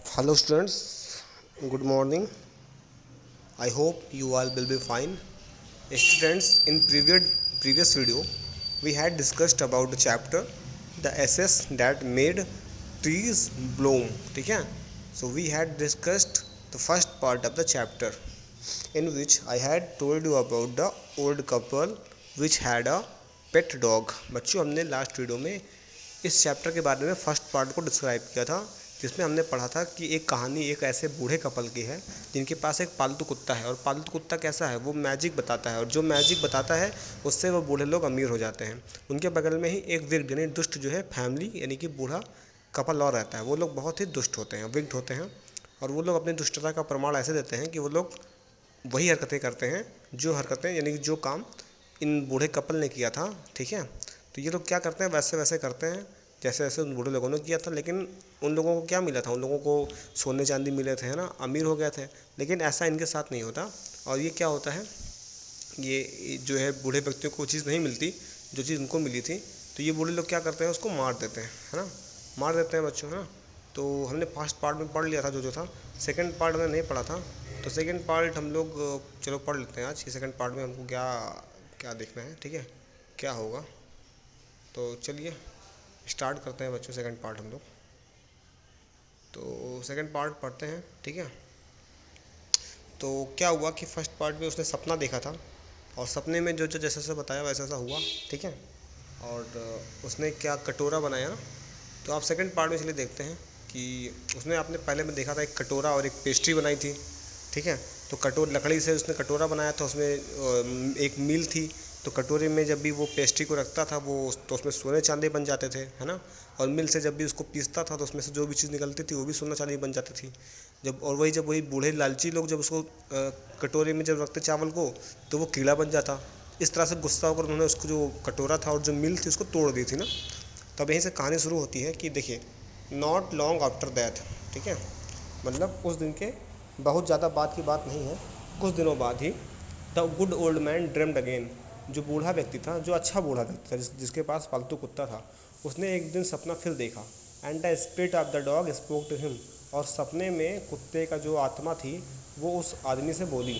Hello students, good morning. I hope you all will be fine. Students, in previous video, we had discussed about the chapter the SS that made trees bloom. ठीक है? So we had discussed the first part of the chapter in which I had told you about the old couple which had a pet dog. बच्चों हमने last video में इस chapter के बारे में first part को डिस्क्राइब किया था, जिसमें हमने पढ़ा था कि एक कहानी एक ऐसे बूढ़े कपल की है जिनके पास एक पालतू कुत्ता है, और पालतू कुत्ता कैसा है, वो मैजिक बताता है, और जो मैजिक बताता है उससे वो बूढ़े लोग अमीर हो जाते हैं। उनके बगल में ही एक विग्ड यानी दुष्ट जो है फैमिली यानी कि बूढ़ा कपल और रहता है। वो लोग बहुत ही दुष्ट होते हैं, विग्ड होते हैं, और वो लोग अपनी दुष्टता का प्रमाण ऐसे देते हैं कि वो लोग वही हरकतें करते हैं जो हरकतें यानी कि जो काम इन बूढ़े कपल ने किया था। ठीक है, तो ये लोग क्या करते हैं, वैसे वैसे करते हैं जैसे जैसे उन बूढ़े लोगों ने किया था। लेकिन उन लोगों को क्या मिला था, उन लोगों को सोने चांदी मिले थे, है ना, अमीर हो गए थे। लेकिन ऐसा इनके साथ नहीं होता। और ये क्या होता है, ये जो है बूढ़े व्यक्तियों को चीज़ नहीं मिलती जो चीज़ उनको मिली थी, तो ये बूढ़े लोग क्या करते हैं, उसको मार देते हैं, है ना, मार देते हैं बच्चों, है ना। तो हमने फर्स्ट पार्ट में पढ़ लिया था जो था। सेकंड पार्ट में नहीं पढ़ा था, तो सेकंड पार्ट हम लोग चलो पढ़ लेते हैं आज। ये सेकंड पार्ट में हमको क्या क्या देखना है, ठीक है, क्या होगा। तो चलिए स्टार्ट करते हैं बच्चों सेकंड पार्ट हम लोग। तो सेकंड पार्ट पढ़ते हैं, ठीक है। तो क्या हुआ कि फर्स्ट पार्ट में उसने सपना देखा था, और सपने में जो जो जैसा जैसा बताया वैसा वैसा हुआ, ठीक है। और उसने क्या कटोरा बनाया ना। तो आप सेकंड पार्ट में चलिए देखते हैं कि उसने आपने पहले में देखा था एक कटोरा और एक पेस्ट्री बनाई थी, ठीक है। तो लकड़ी से उसने कटोरा बनाया था, उसमें एक मील थी। तो कटोरे में जब भी वो पेस्ट्री को रखता था वो तो उसमें सोने चांदी बन जाते थे, है ना। और मिल से जब भी उसको पीसता था तो उसमें से जो भी चीज़ निकलती थी वो भी सोना चांदी बन जाती थी। जब वही बूढ़े लालची लोग जब उसको कटोरे में जब रखते चावल को तो वो कीड़ा बन जाता। इस तरह से गुस्सा होकर उन्होंने उसको जो कटोरा था और जो मिल थी उसको तोड़ दी थी ना। तब यहीं से कहानी शुरू होती है कि देखिए, नॉट लॉन्ग आफ्टर दैट, ठीक है, मतलब उस दिन के बहुत ज़्यादा बाद की बात नहीं है, कुछ दिनों बाद ही the good old man dreamed again, जो बूढ़ा व्यक्ति था, जो अच्छा बूढ़ा व्यक्ति था, जिसके पास पालतू कुत्ता था, उसने एक दिन सपना फिर देखा। And the spirit of the dog spoke to him, और सपने में कुत्ते का जो आत्मा थी वो उस आदमी से बोली,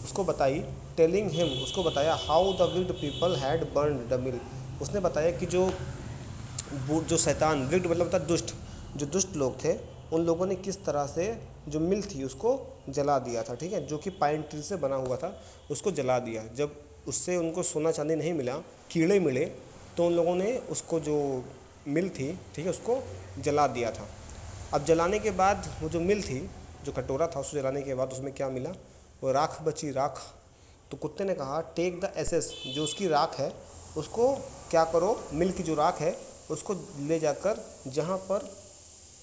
उसको बताई, टेलिंग हिम, उसको बताया, how the wicked people had burn the mill, उसने बताया कि जो शैतान, विक्ड मतलब था दुष्ट, जो दुष्ट लोग थे उन लोगों ने किस तरह से जो मिल थी उसको जला दिया था, ठीक है, जो कि पाइन ट्री से बना हुआ था, उसको जला दिया। जब उससे उनको सोना चांदी नहीं मिला, कीड़े मिले, तो उन लोगों ने उसको जो मिल थी, ठीक है, उसको जला दिया था। अब जलाने के बाद वो जो मिल थी, जो कटोरा था, उसको जलाने के बाद उसमें क्या मिला, वो राख बची, राख। तो कुत्ते ने कहा, टेक द एसेस, जो उसकी राख है उसको क्या करो, मिल की जो राख है उसको ले जाकर जहाँ पर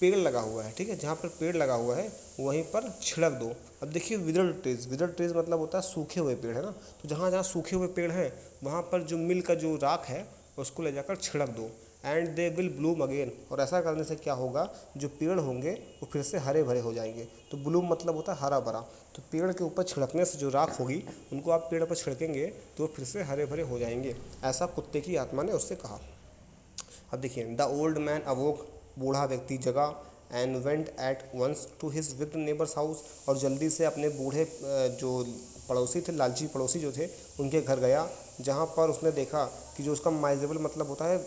पेड़ लगा हुआ है, ठीक है, जहाँ पर पेड़ लगा हुआ है वहीं पर छिड़क दो। अब देखिए, विदर्ड ट्रीज मतलब होता है सूखे हुए पेड़, है ना। तो जहाँ जहाँ सूखे हुए पेड़ हैं वहाँ पर जो मिल का जो राख है उसको ले जाकर छिड़क दो। And they will Bloom again, और ऐसा करने से क्या होगा, जो पेड़ होंगे वो फिर से हरे भरे हो जाएंगे। तो ब्लूम मतलब होता है हरा भरा। तो पेड़ के ऊपर छिड़कने से जो राख होगी उनको आप पेड़ पर छिड़केंगे तो फिर से हरे भरे हो जाएंगे, ऐसा कुत्ते की आत्मा ने उससे कहा। अब देखिए, द ओल्ड मैन अवोक, बूढ़ा व्यक्ति जगा, and went at once to his wicked neighbour's house, और जल्दी से अपने बूढ़े जो पड़ोसी थे, लालची पड़ोसी जो थे, उनके घर गया, जहाँ पर उसने देखा कि जो उसका माइजेबल मतलब होता है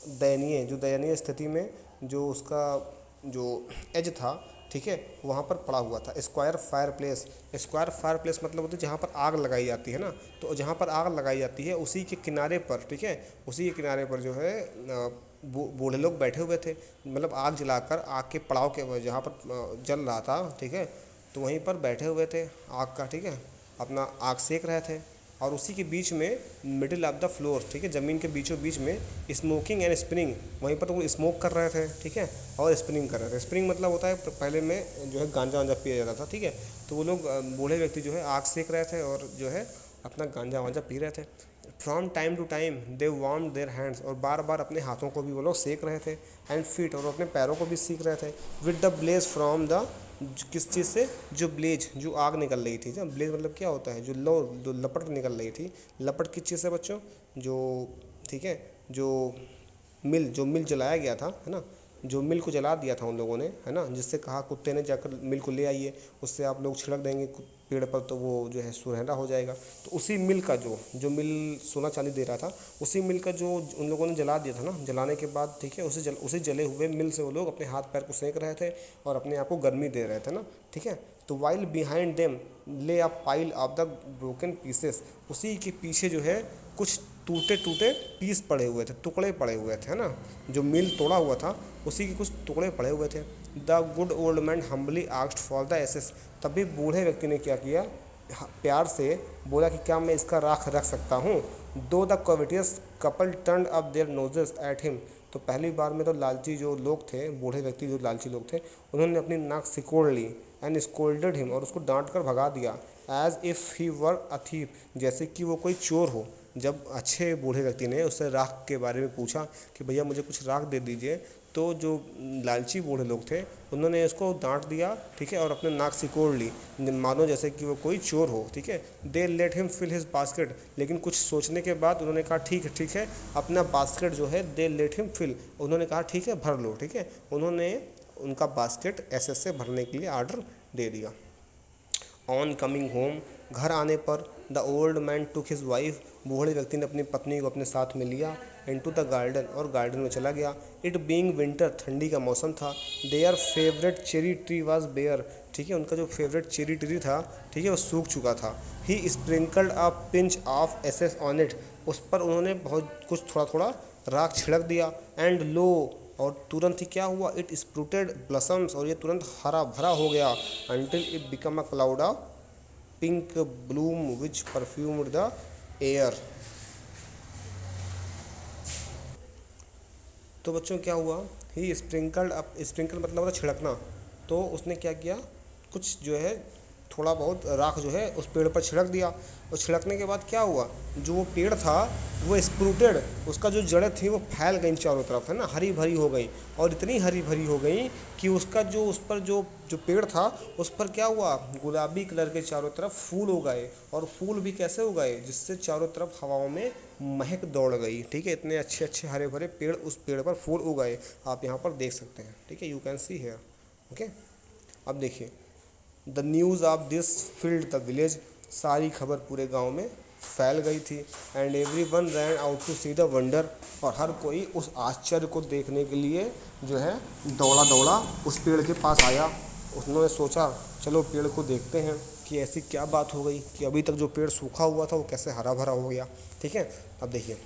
दयनीय, जो दयनीय स्थिति में जो उसका जो एज था, ठीक है, वहाँ पर पड़ा हुआ था। Square fire place, square fire place मतलब होता है जहाँ पर आग लगाई जाती है ना। तो जहाँ पर आग लगाई जाती है उसी के किनारे पर, ठीक है, उसी के किनारे पर जो है बूढ़े लोग बैठे हुए थे, मतलब आग जलाकर, आग के पड़ाव के जहाँ पर जल रहा था, ठीक है, तो वहीं पर बैठे हुए थे आग का, ठीक है, अपना आग सेक रहे थे। और उसी के बीच में मिडिल ऑफ द फ्लोर, ठीक है, ज़मीन के बीचों बीच में स्मोकिंग एंड स्पिनिंग, वहीं पर तो वो स्मोक कर रहे थे, ठीक है, और स्पिनिंग कर रहे थे। स्पिनिंग मतलब होता है पहले में जो है गांजा वांजा पिया जाता था, ठीक है। तो वो लोग बूढ़े व्यक्ति जो है आग सेक रहे थे और जो है अपना गांजा वांजा पी रहे थे। From time to time they warm their hands, और बार बार अपने हाथों को भी वो लोग सेक रहे थे, एंड फीट, और अपने पैरों को भी सेक रहे थे, with the blaze from the, किस चीज़ से, जो ब्लेज, जो आग निकल रही थी। जब ब्लेज मतलब क्या होता है, जो लपट निकल रही थी। लपट किस चीज़ से बच्चों, जो, ठीक है, जो मिल जलाया गया था, है ना, जो मिल को जला दिया था उन लोगों ने, है ना, जिससे कहा कुत्ते ने जाकर मिल को ले आइए, उससे आप लोग छिड़क देंगे पेड़ पर तो वो जो है सुनहरा हो जाएगा। तो उसी मिल का जो मिल सोना चांदी दे रहा था, उसी मिल का जो उन लोगों ने जला दिया था ना, जलाने के बाद ठीक है उसी जले हुए मिल से वो लोग अपने हाथ पैर को सेक रहे थे और अपने आप को गर्मी दे रहे थे ना, ठीक है। तो वाइल बिहाइंड देम ले a pile of the broken pieces, उसी के पीछे जो है कुछ टूटे टूटे पीस पड़े हुए थे, टुकड़े पड़े हुए थे, है ना, जो मिल तोड़ा हुआ था उसी के कुछ टुकड़े पड़े हुए थे। The good old man humbly asked for the ashes, तभी बूढ़े व्यक्ति ने क्या किया, प्यार से बोला कि क्या मैं इसका राख रख सकता हूँ। दो the covetous couple turn up their noses at him, तो पहली बार में तो लालची जो लोग थे, बूढ़े व्यक्ति जो लालची लोग थे, उन्होंने अपनी नाक सिकोड़ ली एंड स्कोल्डेड हिम, और उसको डांट कर भगा दिया, as if he were a thief, जैसे कि वो कोई चोर हो। जब अच्छे बूढ़े व्यक्ति ने उससे राख के बारे में पूछा कि भैया मुझे कुछ राख दे दीजिए, तो जो लालची बूढ़े लोग थे उन्होंने उसको डांट दिया, ठीक है, और अपने नाक सिकोड़ ली, मानो जैसे कि वो कोई चोर हो, ठीक है। They let him fill his basket, लेकिन कुछ सोचने के बाद उन्होंने कहा ठीक है, अपना बास्केट जो है दे लेट हिम फिल, उन्होंने कहा ठीक है भर लो, ठीक है। उन्होंने उनका बास्केट ऐसे से भरने के लिए आर्डर दे दिया। ऑन कमिंग होम, घर आने पर the old man took his wife, बूढ़े व्यक्ति ने अपनी पत्नी को अपने साथ में लिया, इनटू द गार्डन, और गार्डन में चला गया। इट बीइंग विंटर, ठंडी का मौसम था। Their favourite cherry tree was bare, ठीक है, उनका जो फेवरेट चेरी ट्री था, ठीक है, वो सूख चुका था। He sprinkled a pinch of ashes on it, उस पर उन्होंने बहुत कुछ थोड़ा थोड़ा राख छिड़क दिया। एंड लो, और तुरंत ही क्या हुआ, इट स्प्रूटेड ब्लसम्स, और ये तुरंत हरा भरा हो गया। Until it become a cloud of pink Bloom which perfumed the air. तो बच्चों क्या हुआ, ही स्प्रिंकल्ड अप, स्प्रिंकल मतलब होता है छिड़कना, तो उसने क्या किया, कुछ जो है थोड़ा बहुत राख जो है उस पेड़ पर छिड़क दिया, और छिड़कने के बाद क्या हुआ, जो वो पेड़ था वो स्प्रूटेड, उसका जो जड़ें थी वो फैल गई चारों तरफ, है ना, हरी भरी हो गई, और इतनी हरी भरी हो गई कि उसका जो उस पर जो जो पेड़ था उस पर क्या हुआ, गुलाबी कलर के चारों तरफ फूल उगाए, और फूल भी कैसे उगाए, जिससे चारों तरफ हवाओं में महक दौड़ गई, ठीक है। इतने अच्छे अच्छे हरे भरे पेड़, उस पेड़ पर फूल उगाए, आप यहाँ पर देख सकते हैं, ठीक है, you can see here, okay. अब देखिए, the news of this filled the village, सारी खबर पूरे गांव में फैल गई थी। And everyone ran out to see the wonder, और हर कोई उस आश्चर्य को देखने के लिए जो है दौड़ा दौड़ा उस पेड़ के पास आया। उन्होंने सोचा चलो पेड़ को देखते हैं कि ऐसी क्या बात हो गई कि अभी तक जो पेड़ सूखा हुआ था वो कैसे हरा भरा हो गया, ठीक है। अब देखिए,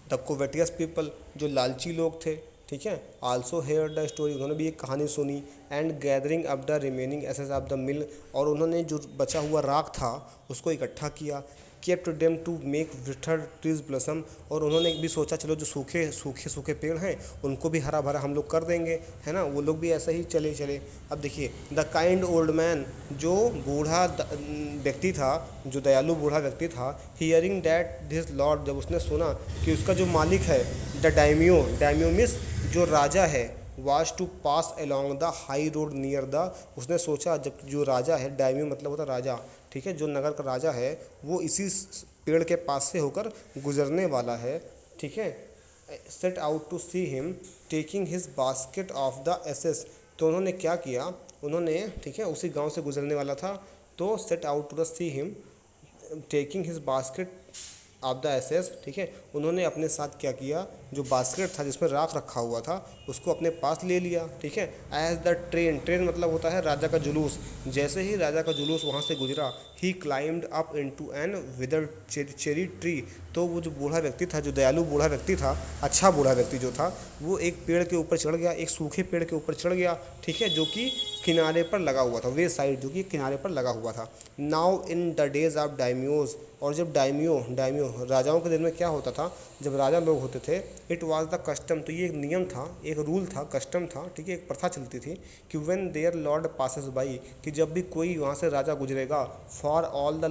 द कोवेटियस पीपल, जो लालची लोग थे, ठीक है, आल्सो हेयर द स्टोरी, उन्होंने भी एक कहानी सुनी। And gathering up the remaining ashes of the mill, और उन्होंने जो बचा हुआ राख था उसको इकट्ठा किया। Kept them to make wither trees blossom, और उन्होंने भी सोचा चलो जो सूखे सूखे सूखे पेड़ हैं उनको भी हरा भरा हम लोग कर देंगे, है ना, वो लोग भी ऐसे ही चले चले। अब देखिए, द काइंड ओल्ड मैन, जो बूढ़ा व्यक्ति था, जो दयालु बूढ़ा व्यक्ति था, हियरिंग दैट दिस लॉर्ड, जब उसने सुना कि उसका जो मालिक है, द डायमियो, डायमियो मिस जो राजा है, was to pass along the high road near the, उसने सोचा जब जो राजा है, डायमियो मतलब होता राजा, ठीक है, जो नगर का राजा है वो इसी पेड़ के पास से होकर गुजरने वाला है, ठीक है। Set out to see him taking his basket of the ashes, तो उन्होंने क्या किया, उन्होंने, ठीक है, उसी गांव से गुजरने वाला था, तो set out to the see him taking his basket of the ashes, ठीक है, उन्होंने अपने साथ क्या किया, जो बास्केट था जिसमें राख रखा हुआ था उसको अपने पास ले लिया, ठीक है। एज द ट्रेन, ट्रेन मतलब होता है राजा का जुलूस, जैसे ही राजा का जुलूस वहाँ से गुजरा, he climbed up into an wither cherry tree, तो वो जो बूढ़ा व्यक्ति था, जो दयालु बूढ़ा व्यक्ति था, अच्छा बूढ़ा व्यक्ति जो था, वो एक पेड़ के ऊपर चढ़ गया, एक सूखे पेड़ के ऊपर चढ़ गया, ठीक है, जो कि किनारे पर लगा हुआ था, वे साइड जो कि किनारे पर लगा हुआ था। Now in the days of daimyos, और जब डायमियो राजाओं के दिन में क्या होता था, जब राजा लोग होते थे, इट वाज द कस्टम, तो ये एक नियम था, एक रूल था, कस्टम था, ठीक है, एक प्रथा चलती थी कि when their lord passes by, कि जब भी कोई वहाँ से राजा गुजरेगा, for all the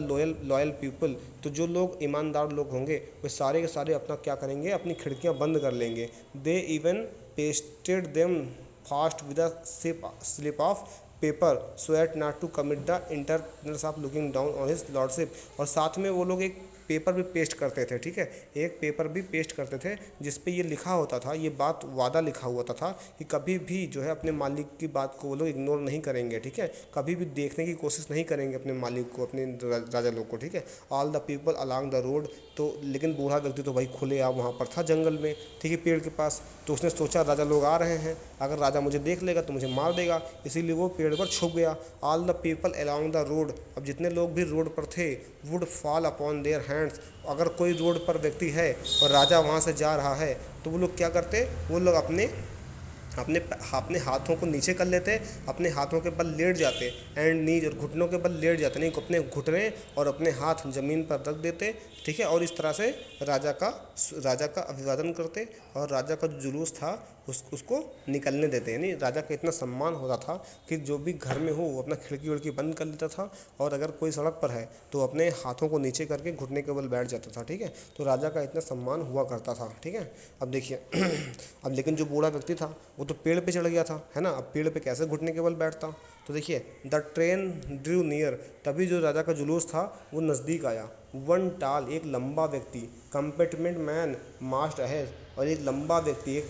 loyal people, तो जो लोग ईमानदार लोग होंगे वे सारे के सारे अपना क्या करेंगे, अपनी खिड़कियाँ बंद कर लेंगे। They even pasted them fast with a slip of paper so at not to commit the internals of looking down on his lordship, और साथ में वो लोग एक पेपर भी पेस्ट करते थे, ठीक है, एक पेपर भी पेस्ट करते थे जिस पे ये लिखा होता था, ये बात वादा लिखा होता था कि कभी भी जो है अपने मालिक की बात को वो लोग इग्नोर नहीं करेंगे, ठीक है, कभी भी देखने की कोशिश नहीं करेंगे अपने मालिक को, अपने राजा लोग को, ठीक है। All the people along the road, तो लेकिन बूढ़ा व्यक्ति तो भाई खुले आप वहाँ पर था जंगल में, ठीक है, पेड़ के पास। तो उसने सोचा राजा लोग आ रहे हैं, अगर राजा मुझे देख लेगा तो मुझे मार देगा, इसीलिए वो पेड़ पर छुप गया। All the people along the road, अब जितने लोग भी रोड पर थे, would fall upon their hands, अगर कोई रोड पर व्यक्ति है और राजा वहाँ से जा रहा है तो वो लोग क्या करते, वो लोग अपने अपने अपने हाथों को नीचे कर लेते, अपने हाथों के बल लेट जाते, एंड नीज, और घुटनों के बल लेट जाते, नहीं अपने घुटने और अपने हाथ ज़मीन पर रख देते, ठीक है, और इस तरह से राजा का अभिवादन करते और राजा का जो जुलूस था उसको निकलने देते। यानी राजा का इतना सम्मान होता था कि जो भी घर में हो वो अपना खिड़की उड़की बंद कर लेता था, और अगर कोई सड़क पर है तो अपने हाथों को नीचे करके घुटने के बल बैठ जाता था, ठीक है। तो राजा का इतना सम्मान हुआ करता था, ठीक है। अब देखिए अब लेकिन जो बूढ़ा व्यक्ति था वो तो पेड़ पे चढ़ गया था, है ना, अब पेड़ पे कैसे घुटने के बल बैठता। तो देखिए द ट्रेन ड्रू नियर, तभी जो राजा का जुलूस था वो नज़दीक आया। वन टाल, एक लंबा व्यक्ति, कंपार्टमेंट मैन मास्ट अहेड, और एक लंबा व्यक्ति, एक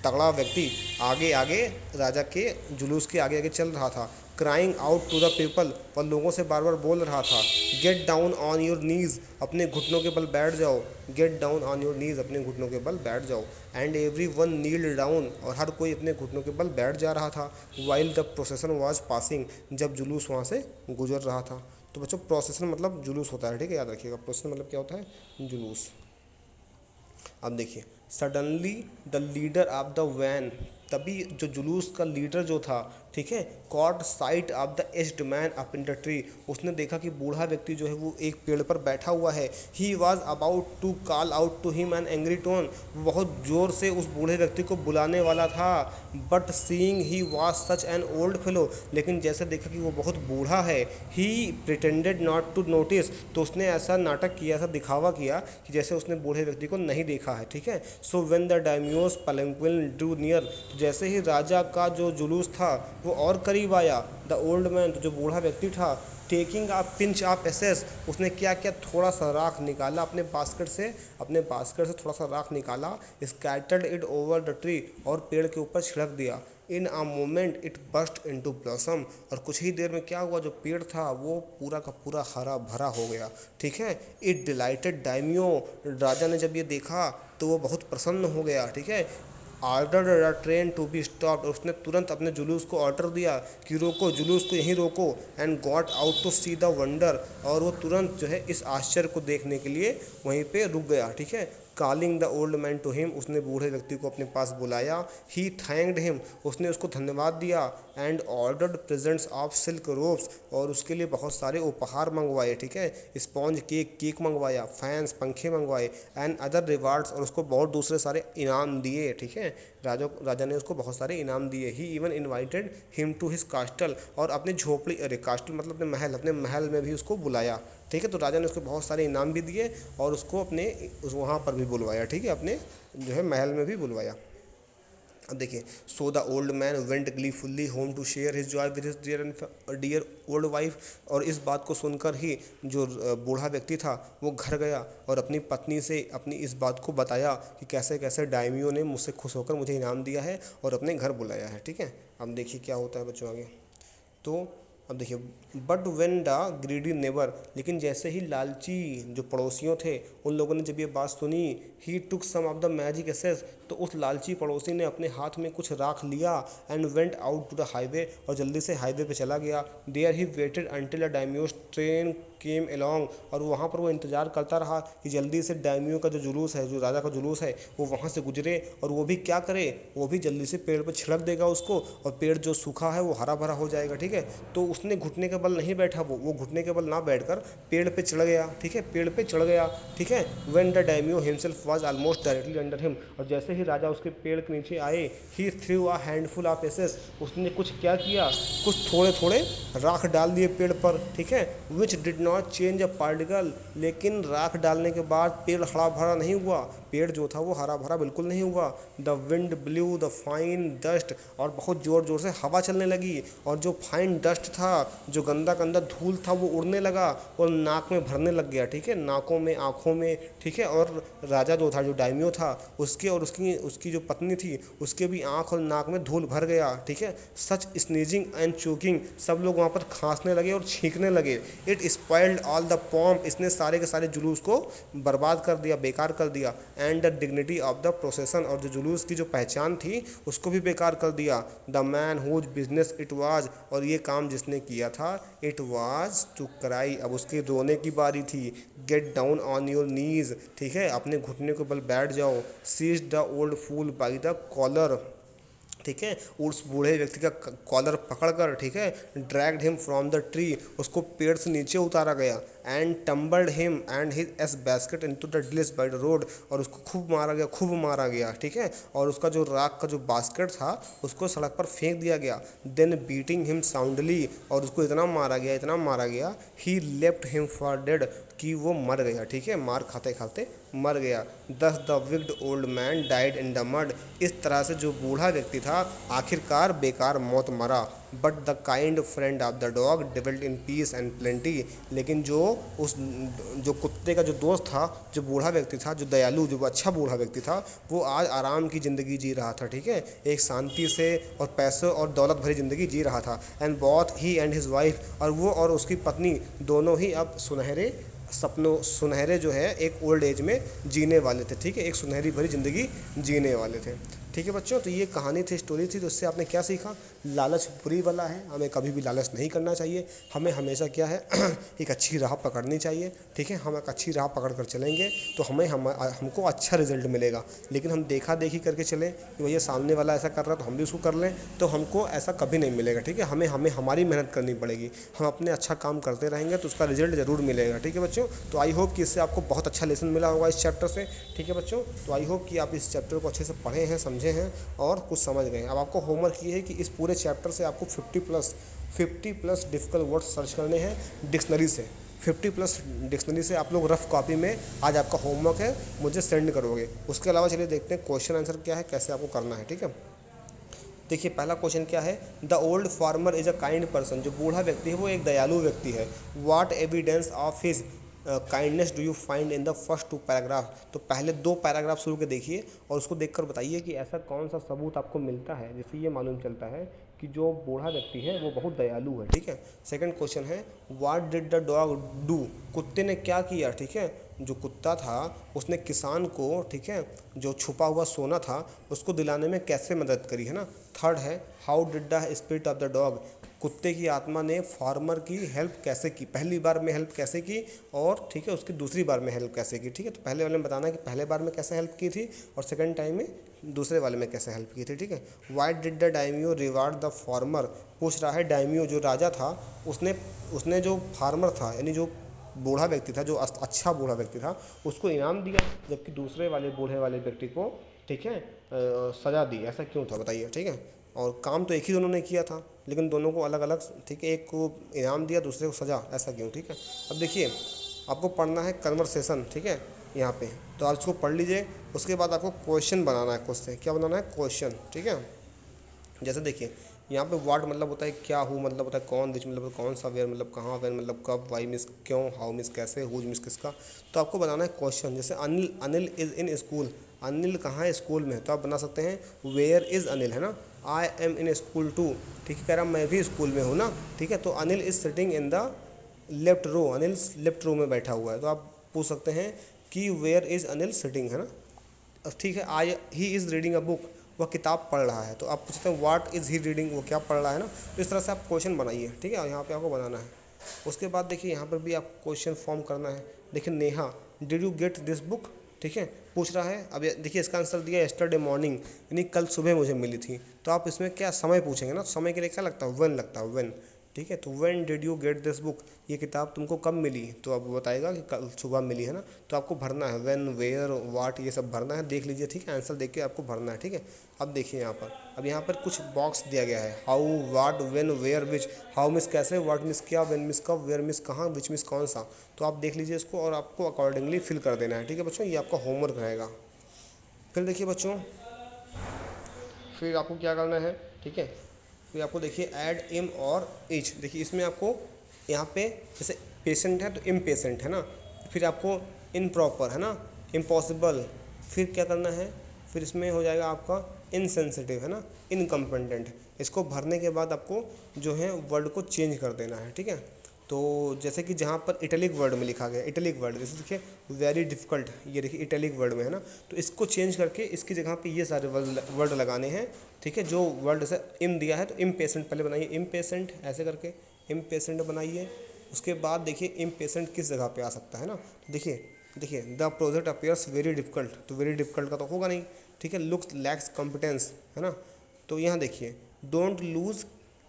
तगड़ा व्यक्ति आगे आगे राजा के जुलूस के आगे आगे चल रहा था। Crying out to the people, और लोगों से बार बार बोल रहा था, get down on your knees, अपने घुटनों के बल बैठ जाओ, get down on your knees, अपने घुटनों के बल बैठ जाओ। And everyone knelt down, और हर कोई अपने घुटनों के बल बैठ जा रहा था। वाइल द प्रोसेसन वॉज पासिंग, जब जुलूस वहाँ से गुजर रहा था। तो बच्चों प्रोसेसन मतलब जुलूस होता है, ठीक है, याद रखिएगा, प्रोसेसन मतलब क्या होता है, जुलूस। अब देखिए suddenly the leader of the van, तभी जो जुलूस का लीडर जो था, ठीक है, caught sight of the aged man up in the tree, उसने देखा कि बूढ़ा व्यक्ति जो है वो एक पेड़ पर बैठा हुआ है। He was about to call out to him an angry tone, बहुत जोर से उस बूढ़े व्यक्ति को बुलाने वाला था। But seeing he was such an old fellow, लेकिन जैसे देखा कि वो बहुत बूढ़ा है, ही प्रिटेंडेड नॉट टू नोटिस, तो उसने ऐसा नाटक किया, ऐसा दिखावा किया कि जैसे उसने बूढ़े व्यक्ति को नहीं देखा है, ठीक है। So when the daimyo's palanquin drew near, जैसे ही राजा का जो जुलूस था वो और करीब आया, द ओल्ड मैन, तो जो बूढ़ा व्यक्ति था, taking a pinch of assess, उसने क्या किया, थोड़ा सा राख निकाला अपने बास्केट से थोड़ा सा राख निकाला, scattered it over the tree, और पेड़ के ऊपर छिड़क दिया। In a moment it burst into blossom, और कुछ ही देर में क्या हुआ, जो पेड़ था वो पूरा का पूरा हरा भरा हो गया, ठीक है। इट डिलाइटेड डायमियो, राजा ने जब ये देखा तो वो बहुत प्रसन्न हो गया, ठीक है। Order the train to be stopped, उसने तुरंत अपने जुलूस को ऑर्डर दिया कि रोको, जुलूस को यहीं रोको। And got out to see the wonder, और वो तुरंत जो है इस आश्चर्य को देखने के लिए वहीं पे रुक गया, ठीक है। Calling the old man to him, उसने बूढ़े व्यक्ति को अपने पास बुलाया। ही थैंक्ड हिम, उसने उसको धन्यवाद दिया। And ordered presents of silk ropes, और उसके लिए बहुत सारे उपहार मंगवाए, ठीक है, स्पॉन्ज केक मंगवाया, फैंस पंखे मंगवाए, एंड अदर रिवार्ड्स, और उसको बहुत दूसरे सारे इनाम दिए, ठीक है। राजा ने उसको बहुत सारे इनाम दिए। He even invited him to his castle, और अपनी झोपड़ी, अरे कास्टल मतलब अपने महल में भी उसको बुलाया, ठीक है। तो राजा ने उसको बहुत सारे इनाम भी दिए और उसको अपने वहाँ पर भी बुलवाया, ठीक है, अपने जो है महल में भी बुलवाया। अब देखिए so the old man went gleefully home to share his joy with his dear old wife, और इस बात को सुनकर ही जो बूढ़ा व्यक्ति था वो घर गया और अपनी पत्नी से अपनी इस बात को बताया कि कैसे कैसे डायमियो ने मुझसे खुश होकर मुझे इनाम दिया है और अपने घर बुलाया है, ठीक है। अब देखिए क्या होता है बच्चों आगे। तो अब देखिए but when the greedy neighbour, लेकिन जैसे ही लालची जो पड़ोसियों थे उन लोगों ने जब ये बात सुनी, ही टुक सम ऑफ द मैजिक एसेस, तो उस लालची पड़ोसी ने अपने हाथ में कुछ राख लिया। And went out to the highway, और जल्दी से हाईवे पे चला गया। There he waited until a daimyo's train came along, और वहाँ पर वो इंतज़ार करता रहा कि जल्दी से डायम्यो का जो जुलूस है, जो राजा का जुलूस है, वो वहाँ से गुजरे, और वो भी क्या करे, वो भी जल्दी से पेड़ पर छिड़क देगा उसको, और पेड़ जो सूखा है वो हरा भरा हो जाएगा, ठीक है। तो उसने घुटने के बल नहीं बैठा, वो घुटने के बल ना बैठकर पेड़ पे चढ़ गया, ठीक है, पेड़ पे चढ़ गया, ठीक है। When the daimyo himself was almost directly under him, और जैसे ही राजा उसके पेड़ के नीचे आए, he threw a handful of assess, उसने कुछ क्या किया, कुछ थोड़े थोड़े राख डाल दिए पेड़ पर, ठीक है, which did not change a particle, लेकिन राख डालने के बाद पेड़ हरा भरा नहीं हुआ, पेड़ जो था वो हरा भरा बिल्कुल नहीं हुआ। The wind blue the fine dust, और बहुत ज़ोर ज़ोर से हवा चलने लगी, और जो फाइन डस्ट था, जो गंदा गंदा धूल था, वो उड़ने लगा और नाक में भरने लग गया, ठीक है, नाकों में, आँखों में, ठीक है। और राजा जो था, जो डायमियो था, उसके और उसकी जो पत्नी थी, उसके भी आँख और नाक में धूल भर गया, ठीक है। सच स्नीजिंग एंड चोकिंग, सब लोग वहाँ पर खांसने लगे और छींकने लगे। It spoiled all the pomp, इसने सारे के सारे जुलूस को बर्बाद कर दिया, बेकार कर दिया। And the dignity of the प्रोसेसन, और जो जुलूस की जो पहचान थी उसको भी बेकार कर दिया। The man whose business it was, और ये काम जिसने किया था, इट वाज टू क्राई, अब उसके रोने की बारी थी। Get down on your knees, ठीक है, अपने घुटने के बल बैठ जाओ। Seize the old fool by the collar, ठीक है, उस बूढ़े व्यक्ति का कॉलर पकड़कर, ठीक है, dragged him from the tree, उसको पेड़ से नीचे उतारा गया। And tumbled him and his ash basket into the ditch by the road, और उसको खूब मारा गया, ठीक है, और उसका जो राख का जो बास्केट था उसको सड़क पर फेंक दिया गया। देन बीटिंग हिम साउंडली, और उसको इतना मारा गया, ही लेफ्ट हिम फॉर डेड, कि वो मर गया, ठीक है, मार खाते खाते मर गया। दस the wicked old man died in the mud, इस तरह से जो बूढ़ा व्यक्ति था आखिरकार बेकार मौत मरा। But the kind friend of the dog डिवेल्ड in peace and plenty, लेकिन जो कुत्ते का जो दोस्त था, जो बूढ़ा व्यक्ति था, जो दयालु, जो अच्छा बूढ़ा व्यक्ति था, वो आज आराम की ज़िंदगी जी रहा था, ठीक है, एक शांति से और पैसों और दौलत भरी ज़िंदगी जी रहा था। And both he and his wife, और वो और उसकी पत्नी दोनों ही अब सुनहरे जो है एक ओल्ड एज में जीने वाले थे, ठीक है, एक सुनहरी भरी ज़िंदगी जीने वाले थे, ठीक है बच्चों। तो ये कहानी थी, स्टोरी थी, तो इससे आपने क्या सीखा, लालच बुरी वाला है, हमें कभी भी लालच नहीं करना चाहिए, हमें हमेशा क्या है एक अच्छी राह पकड़नी चाहिए, ठीक है, हम एक अच्छी राह पकड़ कर चलेंगे तो हमको अच्छा रिजल्ट मिलेगा। लेकिन हम देखा देखी करके चलें कि भैया सामने वाला ऐसा कर रहा है तो हम भी उसको कर लें, तो हमको ऐसा कभी नहीं मिलेगा, ठीक है, हमें हमारी मेहनत करनी पड़ेगी, हम अपने अच्छा काम करते रहेंगे तो उसका रिजल्ट ज़रूर मिलेगा, ठीक है बच्चों। तो आई होप कि इससे आपको बहुत अच्छा लेसन मिला होगा इस चैप्टर से, ठीक है बच्चों। तो आई होप कि आप इस चैप्टर को अच्छे से पढ़े हैं, समझे हैं और कुछ समझ गए हैं। अब आपको होमवर्क ये है कि इस पूरे चैप्टर से आपको 50 प्लस डिफ़िकल्ट वर्ड्स सर्च करने हैं डिक्शनरी से। 50 प्लस डिक्शनरी से आप लोग रफ कॉपी में आज आपका होमवर्क है, मुझे सेंड करोगे। उसके अलावा चलिए देखते हैं क्वेश्चन आंसर क्या है, कैसे आपको करना है, ठीक है। देखिए पहला क्वेश्चन क्या है, the old farmer is a kind person, जो बूढ़ा व्यक्ति है वो एक दयालु व्यक्ति है। What evidence of his kindness do you find in the first 2 paragraph, तो पहले 2 पैराग्राफ शुरू के देखिए और उसको देखकर बताइए कि ऐसा कौन सा सबूत आपको मिलता है जिससे ये मालूम चलता है कि जो बूढ़ा व्यक्ति है वो बहुत दयालु है, ठीक है। सेकंड क्वेश्चन है, what did the dog do, कुत्ते ने क्या किया, ठीक है, जो कुत्ता था उसने किसान को, ठीक है, जो छुपा हुआ सोना था उसको दिलाने में कैसे मदद करी, है ना। थर्ड है, how did the spirit of the dog, कुत्ते की आत्मा ने फार्मर की हेल्प कैसे की, पहली बार में हेल्प कैसे की और, ठीक है, उसकी दूसरी बार में हेल्प कैसे की, ठीक है। तो पहले वाले में बताना कि पहले बार में कैसे हेल्प की थी और सेकंड टाइम में दूसरे वाले में कैसे हेल्प की थी, ठीक है। Why did the daimyo reward the farmer, पूछ रहा है डायमियो जो राजा था उसने जो फार्मर था यानी जो बूढ़ा व्यक्ति था, जो अच्छा बूढ़ा व्यक्ति था, उसको इनाम दिया, जबकि दूसरे वाले बूढ़े वाले व्यक्ति को, ठीक है, सज़ा दी, ऐसा क्यों था बताइए, ठीक है। और काम तो एक ही दोनों ने किया था लेकिन दोनों को अलग अलग, ठीक है, एक को इनाम दिया दूसरे को सज़ा, ऐसा क्यों, ठीक है। अब देखिए आपको पढ़ना है कन्वर्सेशन, ठीक है, यहाँ पे तो आप इसको पढ़ लीजिए। उसके बाद आपको क्वेश्चन बनाना है, खुद से क्या बनाना है, क्वेश्चन, ठीक है। जैसे देखिए यहाँ पे व्हाट मतलब होता है क्या, हु मतलब होता है कौन, विच मतलब कौन सा, वेयर मतलब कहाँ, व्हेन मतलब कब, वाई मीन्स क्यों, हाउ मीन्स कैसे, हुज मीन्स किसका। तो आपको बनाना है क्वेश्चन। जैसे Anil is in school, Anil कहाँ है, स्कूल में, तो आप बना सकते हैं वेयर इज़ अनिल, है ना। I am in school too, ठीक है, कह रहा मैं भी स्कूल में हूँ ना, ठीक है। तो Anil is sitting in the left row, Anil left row में बैठा हुआ है, तो आप पूछ सकते हैं कि वेयर इज़ अनिल सिटिंग, है ना। ठीक है, he is reading a book, वह किताब पढ़ रहा है, तो आप पूछते हैं व्हाट इज़ ही रीडिंग, वो क्या पढ़ रहा है ना। तो इस तरह से आप क्वेश्चन बनाइए, ठीक है, और यहाँ पे आपको बनाना है। उसके बाद देखिए यहाँ पर भी आप क्वेश्चन फॉर्म करना है। देखिए Neha, did you get this book, ठीक है, पूछ रहा है। अब देखिए इसका आंसर दिया यस्टरडे मॉर्निंग, यानी कल सुबह मुझे मिली थी। तो आप इसमें क्या समय पूछेंगे ना, समय के लिए क्या लगता है, व्हेन लगता है, व्हेन, ठीक है। तो when did you get this book, ये किताब तुमको कब मिली, तो अब बताएगा कि कल सुबह मिली है ना। तो आपको भरना है व्हेन, वेयर, व्हाट, ये सब भरना है, देख लीजिए, ठीक है। आंसर देख के आपको भरना है, ठीक है। अब देखिए यहाँ पर, अब यहाँ पर कुछ बॉक्स दिया गया है, how, what, when, where, which. How means कैसे, व्हाट मिस क्या, व्हेन मिस कब, वेयर मिस कहाँ, विच मिस कौन सा। तो आप देख लीजिए इसको और आपको अकॉर्डिंगली फिल कर देना है, ठीक है बच्चों। ये आपका होमवर्क रहेगा। फिर देखिए बच्चों, फिर आपको क्या करना है, ठीक है। फिर आपको देखिए ऐड इम और इच, देखिए इसमें आपको यहाँ पे जैसे पेशेंट है तो इम्पेशेंट है ना, फिर आपको इनप्रॉपर है ना, इम्पॉसिबल, फिर क्या करना है, फिर इसमें हो जाएगा आपका इनसेंसिटिव है ना, इनकम्पेटेंट। इसको भरने के बाद आपको जो है वर्ड को चेंज कर देना है, ठीक है। तो जैसे कि जहाँ पर इटैलिक वर्ड में लिखा गया, इटैलिक वर्ड जैसे देखिए वेरी डिफ़िकल्ट, ये देखिए इटैलिक वर्ड में है ना, तो इसको चेंज करके इसकी जगह पे ये सारे वर्ड लगाने हैं, ठीक है। जो वर्ड जैसे इम दिया है तो इम्पेशेंट पहले बनाइए, इम्पेशेंट ऐसे करके इम्पेशेंट बनाइए। उसके बाद देखिए इम्पेशेंट किस जगह पे आ सकता है ना, देखिए the project appears very difficult, तो वेरी डिफ़िकल्ट का तो होगा नहीं, ठीक है। लुक्स लैक्स कॉम्पिटेंस है ना, तो यहाँ देखिए डोंट लूज़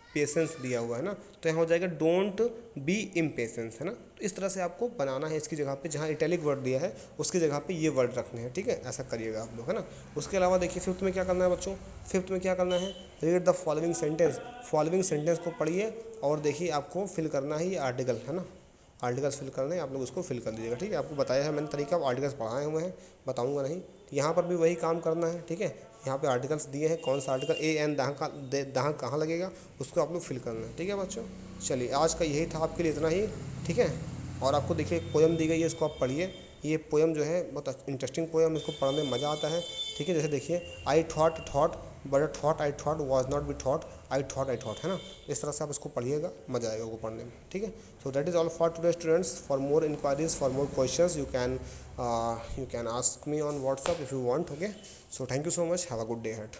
पेशेंस दिया हुआ है ना, तो यहाँ हो जाएगा डोंट बी इम्पेशेंस है ना। तो इस तरह से आपको बनाना है, इसकी जगह पे जहाँ इटैलिक वर्ड दिया है उसकी जगह पे ये वर्ड रखने हैं, ठीक है। ऐसा करिएगा आप लोग है ना। उसके अलावा देखिए फिफ्थ में क्या करना है बच्चों, फिफ्थ में क्या करना है, read the following sentence, following sentence को पढ़िए और देखिए आपको फिल करना है ये आर्टिकल है ना, आर्टिकल्स फिल करने हैं, आप लोग उसको फिल कर दीजिएगा, ठीक है। आपको बताया है मैंने तरीका, आर्टिकल्स पढ़ाए हुए हैं, बताऊंगा नहीं। तो यहाँ पर भी वही काम करना है, ठीक है। यहाँ पे आर्टिकल्स दिए हैं, कौन सा आर्टिकल ए एन दहाँ कहाँ लगेगा उसको आप लोग फिल करना है, ठीक है बच्चों। चलिए आज का यही था आपके लिए, इतना ही, ठीक है। और आपको देखिए एक पोएम दी गई है, इसको आप पढ़िए। ये पोएम जो है बहुत इंटरेस्टिंग पोएम, इसको पढ़ने में मज़ा आता है, ठीक है। जैसे देखिए I thought but thought I thought was not be thought, I thought है ना। इस तरह से आप इसको पढ़िएगा, मज़ा आएगा वो पढ़ने में, ठीक है। So that is all for today students. For more inquiries, for more questions you can ask me on WhatsApp if you want, okay. So thank you so much, have a good day ahead.